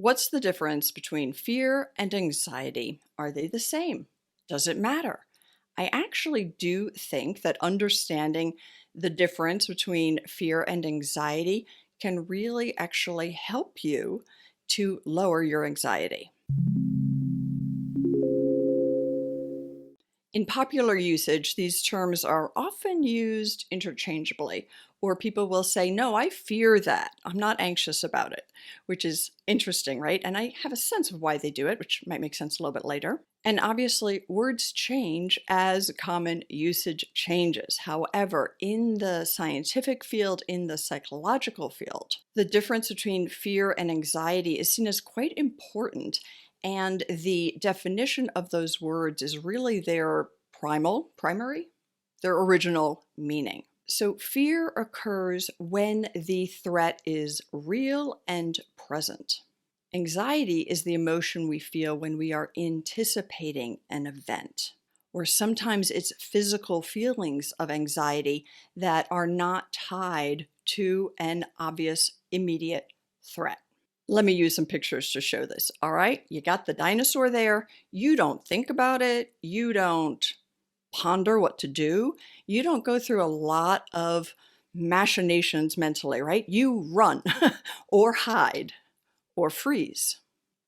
What's the difference between fear and anxiety? Are they the same? Does it matter? I actually do think that understanding the difference between fear and anxiety can really actually help you to lower your anxiety. In popular usage, these terms are often used interchangeably, or people will say, "No, I fear that. I'm not anxious about it," which is interesting, right? And I have a sense of why they do it, which might make sense a little bit later. And obviously, words change as common usage changes. However, in the scientific field, in the psychological field, the difference between fear and anxiety is seen as quite important, and the definition of those words is really their primary, their original meaning. So fear occurs when the threat is real and present. Anxiety is the emotion we feel when we are anticipating an event, or sometimes it's physical feelings of anxiety that are not tied to an obvious immediate threat. Let me use some pictures to show this. All right, you got the dinosaur there. You don't think about it. You don't ponder what to do. You don't go through a lot of machinations mentally, right? You run or hide or freeze.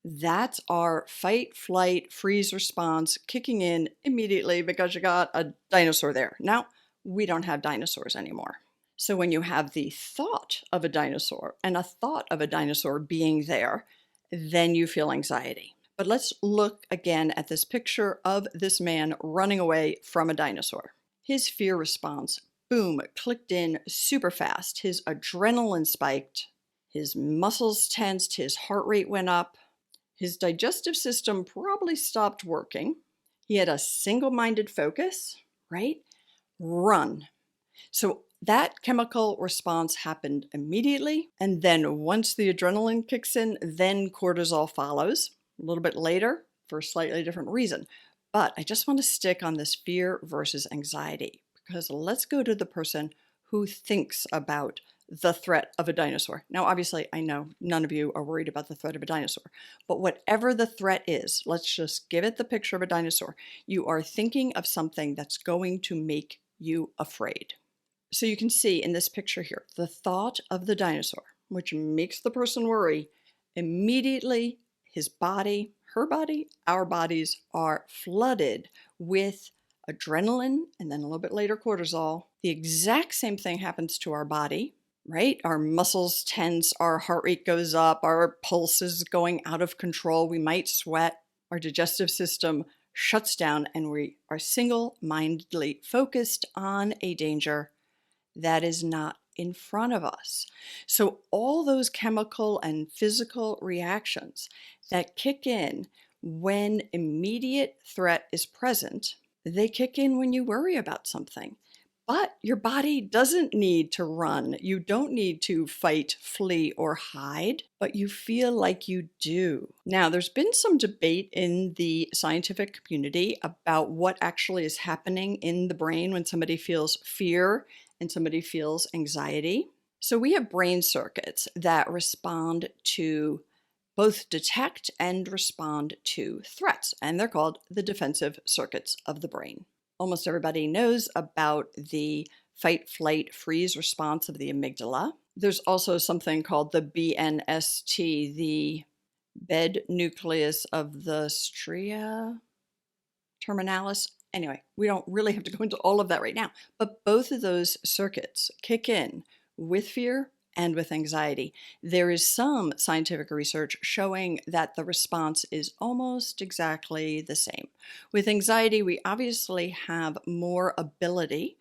That's our fight, flight, freeze response kicking in immediately because you got a dinosaur there. Now, we don't have dinosaurs anymore. So when you have the thought of a dinosaur and a thought of a dinosaur being there, then you feel anxiety. But let's look again at this picture of this man running away from a dinosaur. His fear response, boom, clicked in super fast. His adrenaline spiked, his muscles tensed, his heart rate went up, his digestive system probably stopped working. He had a single-minded focus, right? Run. So that chemical response happened immediately. And then once the adrenaline kicks in, then cortisol follows a little bit later for a slightly different reason. But I just want to stick on this fear versus anxiety, because let's go to the person who thinks about the threat of a dinosaur. Now, obviously, I know none of you are worried about the threat of a dinosaur, but whatever the threat is, let's just give it the picture of a dinosaur. You are thinking of something that's going to make you afraid. So you can see in this picture here, the thought of the dinosaur, which makes the person worry, immediately his body, her body, our bodies are flooded with adrenaline and then a little bit later cortisol. The exact same thing happens to our body, right? Our muscles tense, our heart rate goes up, our pulse is going out of control, we might sweat, our digestive system shuts down, and we are single-mindedly focused on a danger that is not in front of us. So all those chemical and physical reactions that kick in when immediate threat is present, they kick in when you worry about something. But your body doesn't need to run. You don't need to fight, flee, or hide, but you feel like you do. Now, there's been some debate in the scientific community about what actually is happening in the brain when somebody feels fear and somebody feels anxiety. So we have brain circuits that respond to both detect and respond to threats, and they're called the defensive circuits of the brain. Almost everybody knows about the fight, flight, freeze response of the amygdala. There's also something called the BNST, the bed nucleus of the stria terminalis. Anyway, we don't really have to go into all of that right now, but both of those circuits kick in with fear and with anxiety. There is some scientific research showing that the response is almost exactly the same. With anxiety, we obviously have more ability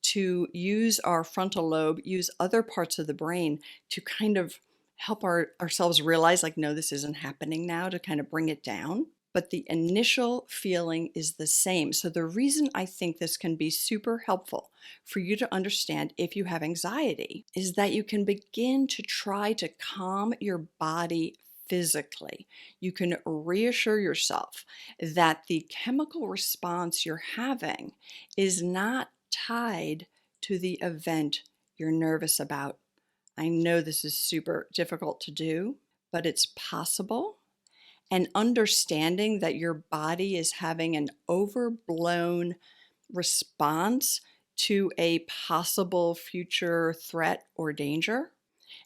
to use our frontal lobe, use other parts of the brain to kind of help ourselves realize, like, no, this isn't happening now, to kind of bring it down. But the initial feeling is the same. So the reason I think this can be super helpful for you to understand if you have anxiety is that you can begin to try to calm your body physically. You can reassure yourself that the chemical response you're having is not tied to the event you're nervous about. I know this is super difficult to do, but it's possible. And understanding that your body is having an overblown response to a possible future threat or danger.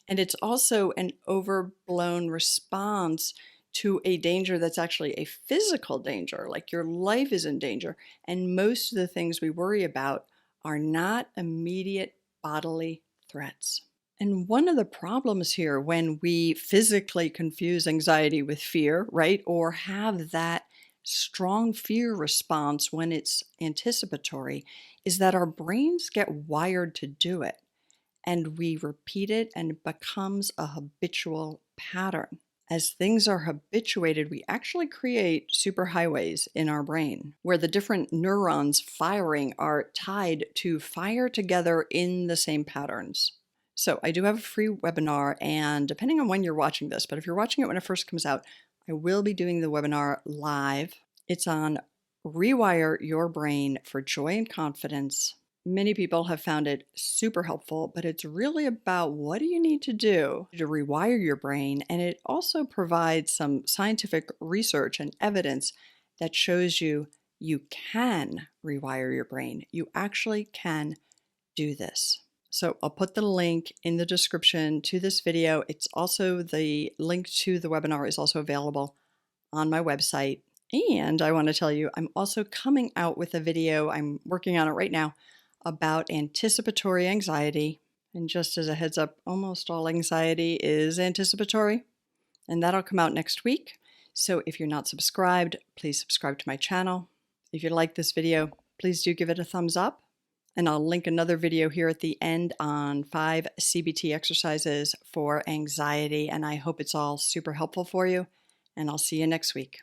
And it's also an overblown response to a danger that's actually a physical danger, like your life is in danger. And most of the things we worry about are not immediate bodily threats. And one of the problems here when we physically confuse anxiety with fear, right, or have that strong fear response when it's anticipatory, is that our brains get wired to do it and we repeat it and it becomes a habitual pattern. As things are habituated, we actually create superhighways in our brain where the different neurons firing are tied to fire together in the same patterns. So I do have a free webinar, and depending on when you're watching this, but if you're watching it when it first comes out, I will be doing the webinar live. It's on Rewire Your Brain for Joy and Confidence. Many people have found it super helpful, but it's really about what do you need to do to rewire your brain. And it also provides some scientific research and evidence that shows you can rewire your brain. You actually can do this. So I'll put the link in the description to this video. It's also the link to the webinar is also available on my website. And I want to tell you, I'm also coming out with a video, I'm working on it right now, about anticipatory anxiety. And just as a heads up, almost all anxiety is anticipatory. And that'll come out next week. So if you're not subscribed, please subscribe to my channel. If you like this video, please do give it a thumbs up. And I'll link another video here at the end on 5 CBT exercises for anxiety. And I hope it's all super helpful for you. And I'll see you next week.